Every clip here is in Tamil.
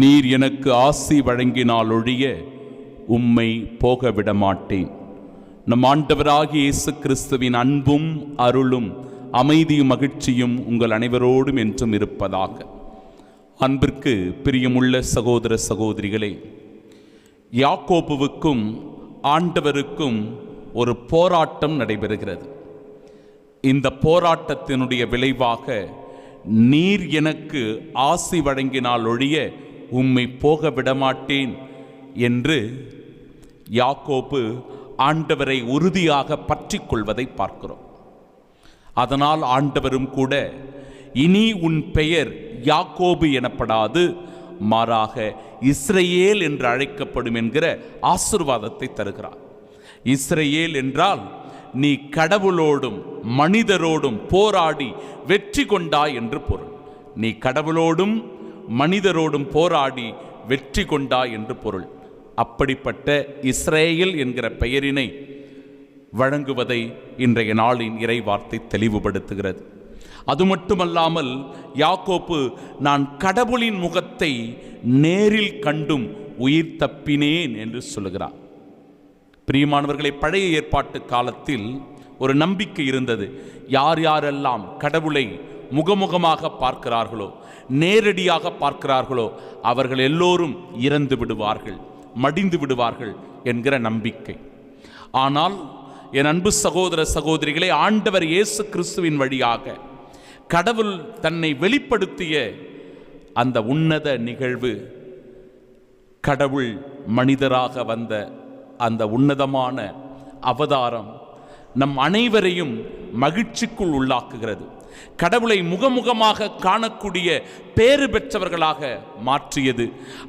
நீர் எனக்கு ஆசி வழங்கினால் ஒழிய உம்மை போக விடமாட்டேன். நம் ஆண்டவராகிய இயேசு கிறிஸ்துவின் அன்பும் அருளும் அமைதியும் மகிழ்ச்சியும் உங்கள் அனைவரோடும் என்றும் இருப்பதாக. அன்பிற்கு பிரியமுள்ள சகோதர சகோதரிகளே, யாக்கோபுவுக்கும் ஆண்டவருக்கும் ஒரு போராட்டம் நடைபெறுகிறது. இந்த போராட்டத்தினுடைய விளைவாக நீர் எனக்கு ஆசி வழங்கினால் ஒழிய உம்மை போக விடமாட்டேன் என்று யாக்கோபு ஆண்டவரை உறுதியாக பற்றி கொள்வதை பார்க்கிறோம். அதனால் ஆண்டவரும் கூட இனி உன் பெயர் யாக்கோபு எனப்படாது, மாறாக இஸ்ரவேல் என்று அழைக்கப்படும் என்கிற ஆசீர்வாதத்தை தருகிறார். இஸ்ரவேல் என்றால் நீ கடவுளோடும் மனிதரோடும் போராடி வெற்றி கொண்டாய் என்று பொருள். நீ கடவுளோடும் மனிதரோடும் போராடி வெற்றி கொண்டாய் என்று பொருள். அப்படிப்பட்ட இஸ்ரவேல் என்கிற பெயரினை வழங்குவதை இன்றைய நாளின் இறைவார்த்தை தெளிவுபடுத்துகிறது. அது மட்டுமல்லாமல் யாக்கோபு நான் கடவுளின் முகத்தை நேரில் கண்டும் உயிர் தப்பினேன் என்று சொல்லுகிறார். பிரியமானவர்களை, பழைய ஏற்பாட்டு காலத்தில் ஒரு நம்பிக்கை இருந்தது. யார் யாரெல்லாம் கடவுளை முகமுகமாக பார்க்கிறார்களோ, நேரடியாக பார்க்கிறார்களோ, அவர்கள் எல்லோரும் இறந்து விடுவார்கள், மடிந்து விடுவார்கள் என்கிற நம்பிக்கை. ஆனால் என் அன்பு சகோதர சகோதரிகளே, ஆண்டவர் இயேசு கிறிஸ்துவின் வழியாக கடவுள் தன்னை வெளிப்படுத்திய அந்த உன்னத நிகழ்வு, கடவுள் மனிதராக வந்த அந்த உன்னதமான அவதாரம் நம் அனைவரையும் மகிழ்ச்சிக்குள் உள்ளாக்குகிறது. கடவுளை முகமுகமாக காணக்கூடிய பேறு பெற்றவர்களாக மாற்றியது.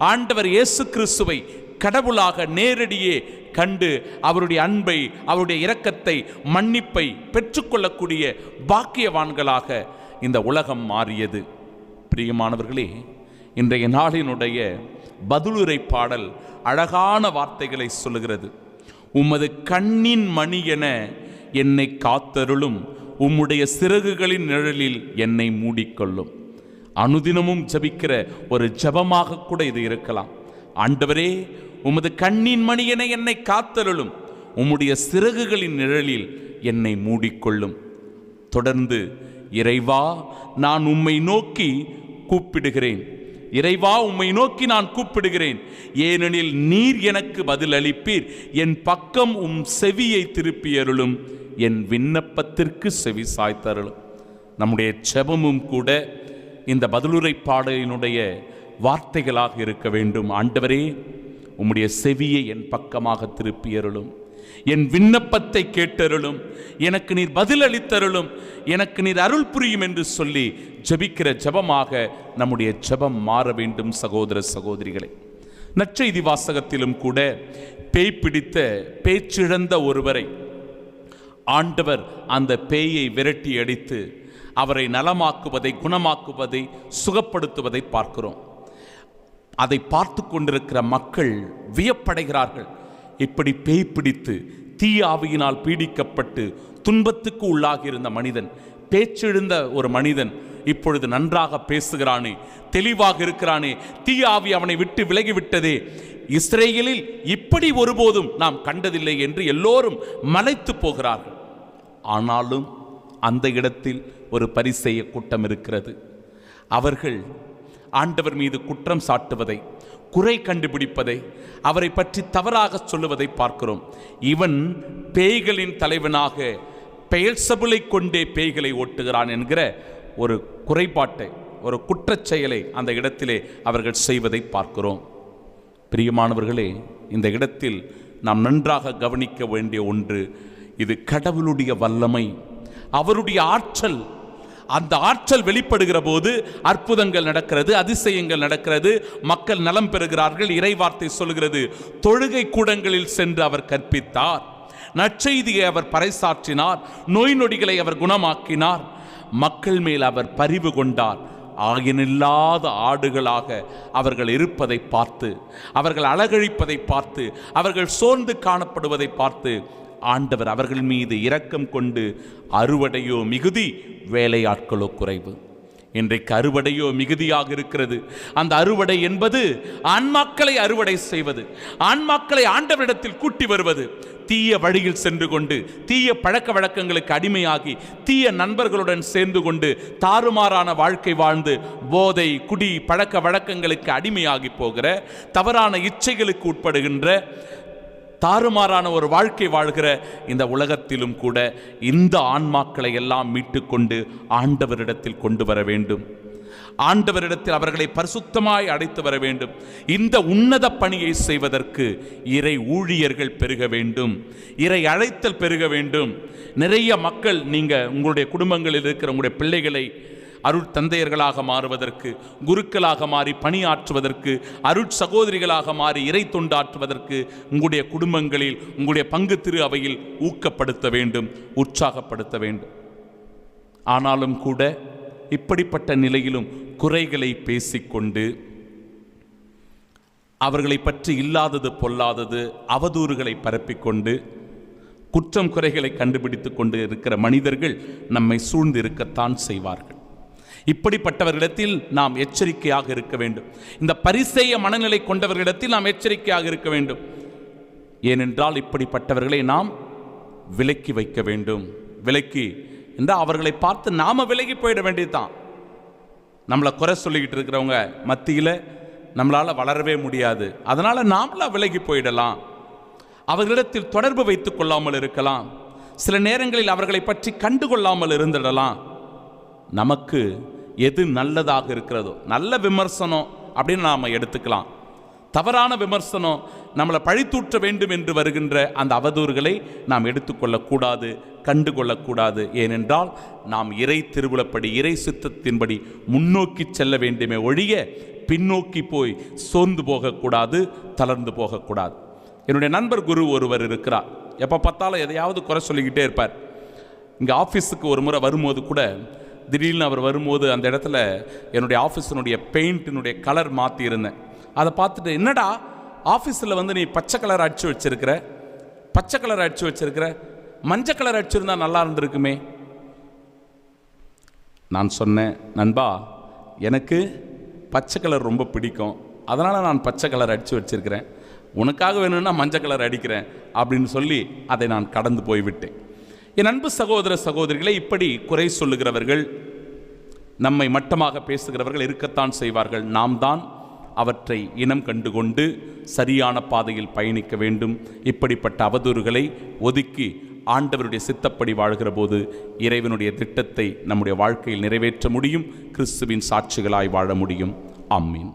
ஆண்டவர் இயேசு கிறிஸ்துவை கடவுளாக நேரடியே கண்டு அவருடைய அன்பை, அவருடைய இரக்கத்தை, மன்னிப்பை பெற்றுக்கொள்ளக்கூடிய பாக்கியவான்களாக இந்த உலகம் மாறியது. பிரியமானவர்களே, இன்றைய நாளினுடைய பதிலுரை பாடல் அழகான வார்த்தைகளை சொல்லுகிறது. உமது கண்ணின் மணி என என்னை காத்தருளும், உம்முடைய சிறகுகளின் நிழலில் என்னை மூடிக்கொள்ளும். அனுதினமும் ஜபிக்கிற ஒரு ஜபமாக கூட இது இருக்கலாம். ஆண்டவரே, உமது கண்ணின் மணி என என்னை காத்தருளும், உம்முடைய சிறகுகளின் நிழலில் என்னை மூடிக்கொள்ளும். தொடர்ந்து இறைவா, நான் உம்மை நோக்கி கூப்பிடுகிறேன். இறைவா, உம்மை நோக்கி நான் கூப்பிடுகிறேன். ஏனெனில் நீர் எனக்கு பதில் அளிப்பீர். என் பக்கம் உம் செவியை திருப்பியருளும், என் விண்ணப்பத்திற்கு செவி சாய்த்தருளும். நம்முடைய செபமும் கூட இந்த பதிலுரை பாடலினுடைய வார்த்தைகளாக இருக்க வேண்டும். ஆண்டவரே, உம்முடைய செவியை என் பக்கமாக திருப்பியருளும், என் விண்ணப்பத்தை கேட்டருளும், எனக்கு நீர் பதில் அளித்தருளும், எனக்கு நீர் அருள் புரியும் என்று சொல்லி ஜபிக்கிற ஜபமாக நம்முடைய ஜபம் மாற வேண்டும். சகோதர சகோதரிகளே, நற்செய்தி வாசகத்திலும் கூட பேய் பிடித்த பேச்சிழந்த ஒருவரை ஆண்டவர் அந்த பேயை விரட்டி அடித்து அவரை நலமாக்குவதை, குணமாக்குவதை, சுகப்படுத்துவதை பார்க்கிறோம். அதை பார்த்து கொண்டிருக்கிற மக்கள் வியப்படைகிறார்கள். இப்படி பேய் பிடித்து தீ ஆவியினால் பீடிக்கப்பட்டு துன்பத்துக்கு உள்ளாகி இருந்த மனிதன், பேச்செழுந்த ஒரு மனிதன் இப்பொழுது நன்றாக பேசுகிறானே, தெளிவாக இருக்கிறானே, தீ ஆவி அவனை விட்டு விலகிவிட்டதே, இஸ்ரேலில் இப்படி ஒருபோதும் நாம் கண்டதில்லை என்று எல்லோரும் மலைத்து போகிறார்கள். ஆனாலும் அந்த இடத்தில் ஒரு பரிசேய கூட்டம் இருக்கிறது. அவர்கள் ஆண்டவர் மீது குற்றம் சாட்டுவதை, குறை கண்டுபிடிப்பதை, அவரை பற்றி தவறாக சொல்லுவதை பார்க்கிறோம். இவன் பேய்களின் தலைவனாக பெயல்செபூலை கொண்டே பேய்களை ஓட்டுகிறான் என்கிற ஒரு குறைபாட்டை, ஒரு குற்றச் செயலை அந்த இடத்திலே அவர்கள் செய்வதை பார்க்கிறோம். பிரியமானவர்களே, இந்த இடத்தில் நாம் நன்றாக கவனிக்க வேண்டிய ஒன்று, இது கடவுளுடைய வல்லமை, அவருடைய ஆற்றல். அந்த ஆற்றல் வெளிப்படுகிற போது அற்புதங்கள் நடக்கிறது, அதிசயங்கள் நடக்கிறது, மக்கள் நலம் பெறுகிறார்கள். இறைவார்த்தை சொல்கிறது, தொழுகை கூடங்களில் சென்று அவர் கற்பித்தார், நற்செய்தியை அவர் பறைசாற்றினார், நோய் நொடிகளை அவர் குணமாக்கினார், மக்கள் மேல் அவர் பரிவு கொண்டார். ஆகினில்லாத ஆடுகளாக அவர்கள் இருப்பதை பார்த்து, அவர்கள் அலகழிப்பதை பார்த்து, அவர்கள் சோர்ந்து காணப்படுவதை பார்த்து ஆண்டவர் அவர்கள் மீது இரக்கம் கொண்டு, அறுவடையோ மிகுதி, வேலையாட்களோ குறைவு, இன்றைக்கு அறுவடையோ மிகுதியாக இருக்கிறது. அந்த அறுவடை என்பது ஆன்மாக்களை அறுவடை செய்வது, ஆன்மாக்களை ஆண்டவரிடத்தில் கூட்டி வருவது. தீய வழியில் சென்று கொண்டு தீய பழக்க வழக்கங்களுக்கு அடிமையாகி தீய நண்பர்களுடன் சேர்ந்து கொண்டு தாறுமாறான வாழ்க்கை வாழ்ந்து போதை குடி பழக்க வழக்கங்களுக்கு அடிமையாகி போகிற, தவறான இச்சைகளுக்கு உட்படுகின்ற, தாறுமாறான ஒரு வாழ்க்கை வாழ்கிற இந்த உலகத்திலும் கூட இந்த ஆன்மாக்களை எல்லாம் மீட்டுக்கொண்டு ஆண்டவரிடத்தில் கொண்டு வர வேண்டும். ஆண்டவரிடத்தில் அவர்களை பரிசுத்தமாய் அழைத்து வர வேண்டும். இந்த உன்னத பணியை செய்வதற்கு இறை ஊழியர்கள் பெருக வேண்டும், இறை அழைத்தல் பெருக வேண்டும். நிறைய மக்கள், நீங்கள் உங்களுடைய குடும்பங்களில் இருக்கிற உங்களுடைய பிள்ளைகளை அருட்தந்தையர்களாக மாறுவதற்கு, குருக்களாக மாறி பணியாற்றுவதற்கு, அருட்சகோதரிகளாக மாறி இறை தொண்டாற்றுவதற்கு உங்களுடைய குடும்பங்களில் உங்களுடைய பங்கு திரு அவையில் ஊக்கப்படுத்த வேண்டும், உற்சாகப்படுத்த வேண்டும். ஆனாலும் கூட இப்படிப்பட்ட நிலையிலும் குறைகளை பேசிக்கொண்டு அவர்களை பற்றி இல்லாதது பொல்லாதது அவதூறுகளை பரப்பிக்கொண்டு குற்றம் குறைகளை கண்டுபிடித்து கொண்டு இருக்கிற மனிதர்கள் நம்மை சூழ்ந்து இருக்கத்தான் செய்வார்கள். இப்படிப்பட்டவர்களிடத்தில் நாம் எச்சரிக்கையாக இருக்க வேண்டும். இந்த பரிசேய மனநிலை கொண்டவர்களிடத்தில் நாம் எச்சரிக்கையாக இருக்க வேண்டும். ஏனென்றால் இப்படிப்பட்டவர்களை நாம் விலக்கி வைக்க வேண்டும். விலக்கி என்றால் அவர்களை பார்த்து நாம விலகி போயிட வேண்டியதுதான். நம்மளை குறை சொல்லிக்கிட்டு இருக்கிறவங்க மத்தியில் நம்மளால் வளரவே முடியாது. அதனால் நாமளா விலகி போயிடலாம். அவர்களிடத்தில் தொடர்பு வைத்துக் கொள்ளாமல் இருக்கலாம். சில நேரங்களில் அவர்களை பற்றி கண்டுகொள்ளாமல் இருந்துடலாம். நமக்கு எது நல்லதாக இருக்கிறதோ, நல்ல விமர்சனம் அப்படின்னு நாம் எடுத்துக்கலாம். தவறான விமர்சனம், நம்மளை பழித்தூற்ற வேண்டும் என்று வருகின்ற அந்த அவதூறுகளை நாம் எடுத்துக்கொள்ளக்கூடாது, கண்டுகொள்ளக்கூடாது. ஏனென்றால் நாம் இறை திருவுளப்படி இறை சித்தத்தின்படி முன்னோக்கி செல்ல வேண்டுமே ஒழிய பின்னோக்கி போய் சோர்ந்து போகக்கூடாது, தளர்ந்து போகக்கூடாது. என்னுடைய நண்பர் குரு ஒருவர் இருக்கிறார். எப்போ பார்த்தாலும் எதையாவது குறை சொல்லிக்கிட்டே இருப்பார். இங்கே ஆஃபீஸுக்கு ஒரு முறை வரும்போது கூட திடீர்னு அவர் வரும்போது அந்த இடத்துல என்னுடைய ஆஃபீஸினுடைய பெயிண்டினுடைய கலர் மாற்றி இருந்தேன். அதை பார்த்துட்டு, என்னடா ஆஃபீஸில் வந்து நீ பச்சை கலர் அடித்து வச்சிருக்கிற, பச்சை கலர் அடித்து வச்சிருக்கிற, மஞ்சள் கலர் அடிச்சிருந்தா நல்லா இருந்திருக்குமே. நான் சொன்னேன், நண்பா எனக்கு பச்சை கலர் ரொம்ப பிடிக்கும், அதனால் நான் பச்சை கலர் அடித்து வச்சிருக்கிறேன், உனக்காக வேணும்னா மஞ்சள் கலர் அடிக்கிறேன் அப்படின்னு சொல்லி அதை நான் கடந்து போய்விட்டேன். என் அன்பு சகோதர சகோதரிகளை, இப்படி குறை சொல்லுகிறவர்கள், நம்மை மட்டமாக பேசுகிறவர்கள் இருக்கத்தான் செய்வார்கள். நாம் தான் அவற்றை இனம் கண்டுகொண்டு சரியான பாதையில் பயணிக்க வேண்டும். இப்படிப்பட்ட அவதூறுகளை ஒதுக்கி ஆண்டவருடைய சித்தப்படி வாழ்கிற போது இறைவனுடைய திட்டத்தை நம்முடைய வாழ்க்கையில் நிறைவேற்ற முடியும். கிறிஸ்துவின் சாட்சிகளாய் வாழ முடியும். ஆமீன்.